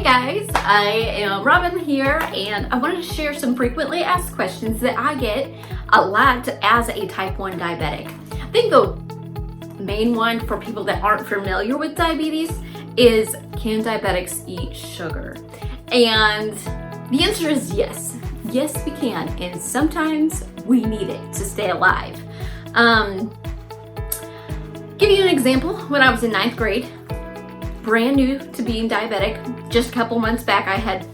guys, I am Robin here, and I wanted to share some frequently asked questions that I get a lot as a type 1 diabetic. I think the main one for people that aren't familiar with diabetes is, can diabetics eat sugar? And the answer is yes. Yes, we can, and sometimes we need it to stay alive. Give you an example. When I was in 9th grade, brand new to being diabetic, just a couple months back I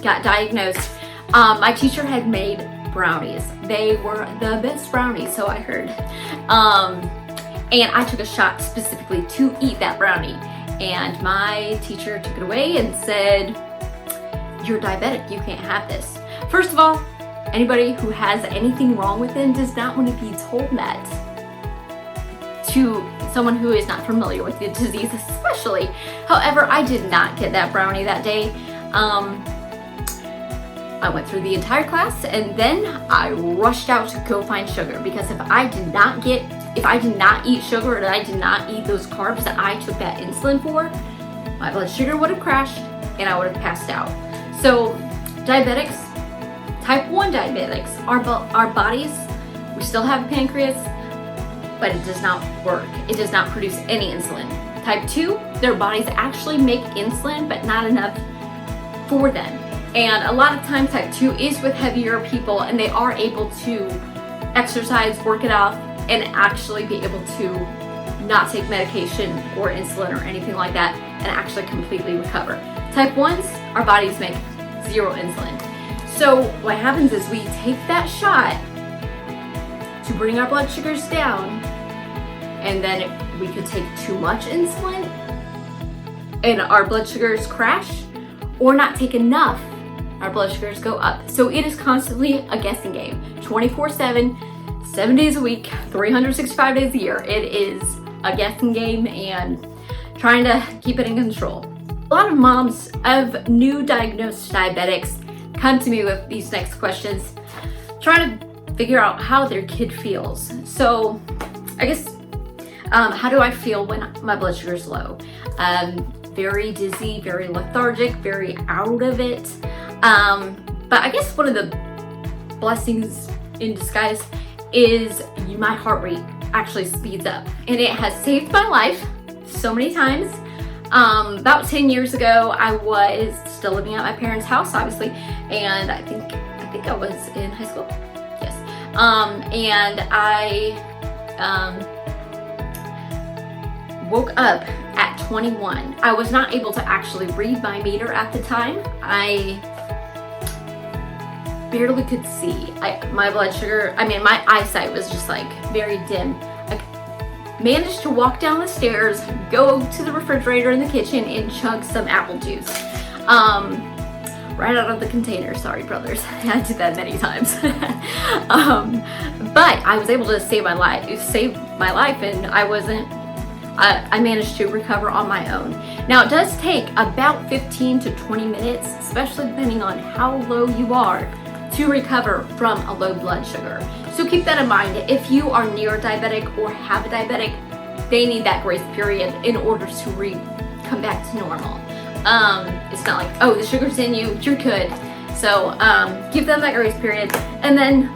got diagnosed. My teacher had made brownies. They were the best brownies, so I heard. And I took a shot specifically to eat that brownie. And my teacher took it away and said, "You're diabetic, you can't have this." First of all, anybody who has anything wrong with them does not want to be told that to someone who is not familiar with the disease especially. However, I did not get that brownie that day. I went through the entire class and then I rushed out to go find sugar, because if I did not eat sugar and I did not eat those carbs that I took that insulin for, my blood sugar would have crashed and I would have passed out. So diabetics, type 1 diabetics, our bodies, we still have a pancreas, but it does not work. It does not produce any insulin. Type 2, their bodies actually make insulin, but not enough for them. And a lot of times type 2 is with heavier people, and they are able to exercise, work it off, and actually be able to not take medication or insulin or anything like that and actually completely recover. Type 1s, our bodies make zero insulin. So what happens is we take that shot to bring our blood sugars down, and then we could take too much insulin and our blood sugars crash, or not take enough, our blood sugars go up. So it is constantly a guessing game, 24/7, 7 days a week, 365 days a year. It is a guessing game and trying to keep it in control. A lot of moms of new diagnosed diabetics come to me with these next questions, trying to figure out how their kid feels. So I guess, how do I feel when my blood sugar is low? Very dizzy, very lethargic, very out of it. But I guess one of the blessings in disguise is my heart rate actually speeds up, and it has saved my life so many times. About 10 years ago, I was still living at my parents' house, obviously, and I think I was in high school. Yes. And I woke up at 21. I was not able to actually read my meter at the time. I barely could see. My blood sugar, my eyesight was just like very dim. I managed to walk down the stairs, go to the refrigerator in the kitchen, and chug some apple juice. Right out of the container. Sorry, brothers. I did that many times. But I was able to save my life, and I managed to recover on my own. Now, it does take about 15 to 20 minutes, especially depending on how low you are, to recover from a low blood sugar. So keep that in mind. If you are near a diabetic or have a diabetic, they need that grace period in order to come back to normal. It's not like, oh, the sugar's in you, you're good. So give them that grace period. And then,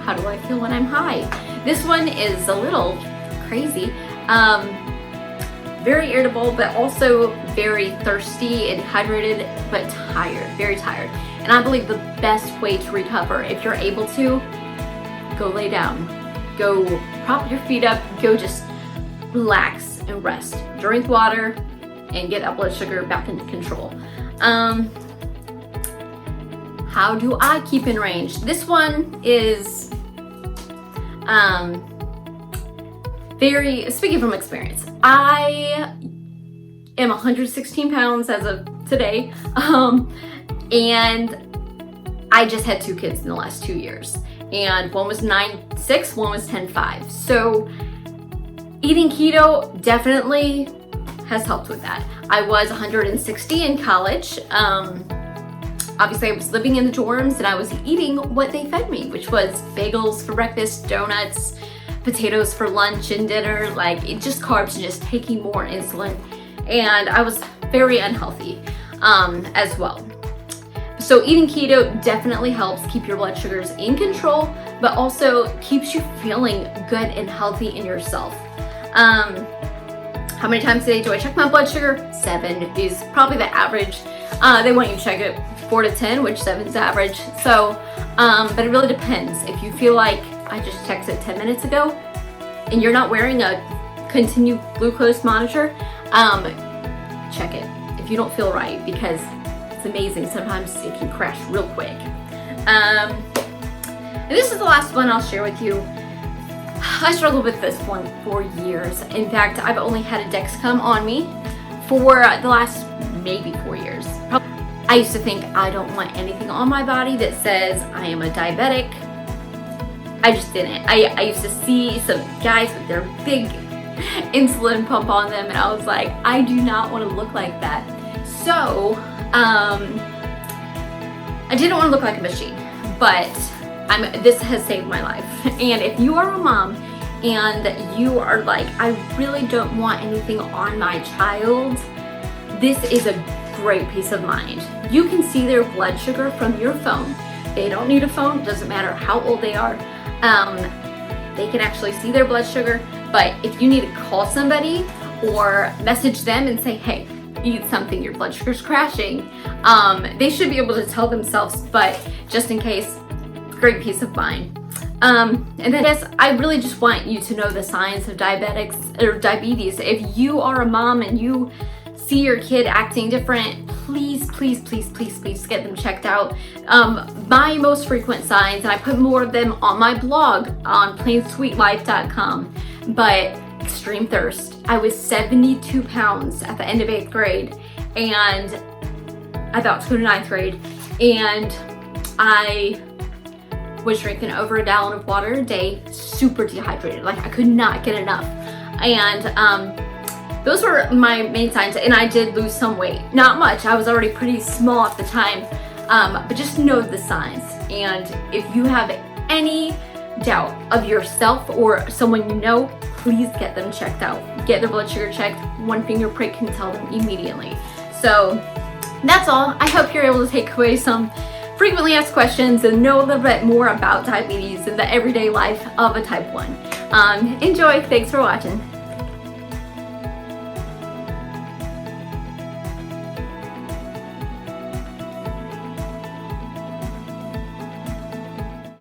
how do I feel when I'm high? This one is a little crazy. Very irritable, but also very thirsty and dehydrated, but tired, very tired. And I believe the best way to recover, if you're able to, go lay down, go prop your feet up, go just relax and rest, drink water, and get that blood sugar back into control. How do I keep in range? This one is speaking from experience. I am 116 pounds as of today, and I just had 2 kids in the last 2 years, and one was 9'6", one was 10'5". So eating keto definitely has helped with that. I was 160 in college. Obviously I was living in the dorms and I was eating what they fed me, which was bagels for breakfast, donuts, potatoes for lunch and dinner, like it just carbs and just taking more insulin. And I was very unhealthy. as well. So eating keto definitely helps keep your blood sugars in control, but also keeps you feeling good and healthy in yourself. How many times a day do I check my blood sugar? 7 is probably the average. They want you to check it 4 to 10, which 7 is average. So, but it really depends. If you feel like I just checked it 10 minutes ago and you're not wearing a continued glucose monitor, check it if you don't feel right, because it's amazing. Sometimes it can crash real quick. And this is the last one I'll share with you. I struggled with this one for years. In fact, I've only had a Dexcom on me for the last maybe 4 years. I used to think I don't want anything on my body that says I am a diabetic. I just didn't. I used to see some guys with their big insulin pump on them, and I was like, I do not want to look like that. So, I didn't want to look like a machine, but this has saved my life. And if you are a mom and you are like, I really don't want anything on my child, this is a great peace of mind. You can see their blood sugar from your phone. They don't need a phone, doesn't matter how old they are. They can actually see their blood sugar, but if you need to call somebody or message them and say, hey, eat something, your blood sugar's crashing, they should be able to tell themselves, but just in case, great peace of mind. And then yes, I really just want you to know the signs of diabetics or diabetes. If you are a mom and you see your kid acting different, please get them checked out. My most frequent signs, and I put more of them on my blog on plainsweetlife.com, but extreme thirst. I was 72 pounds at the end of 8th grade, and about to go to 9th grade, and I was drinking over a gallon of water a day, super dehydrated, like I could not get enough. And those were my main signs, and I did lose some weight. Not much, I was already pretty small at the time, but just know the signs. And if you have any doubt of yourself or someone you know, please get them checked out. Get their blood sugar checked. One finger prick can tell them immediately. So that's all. I hope you're able to take away some frequently asked questions and know a little bit more about diabetes and the everyday life of a type 1. Enjoy. Thanks for watching.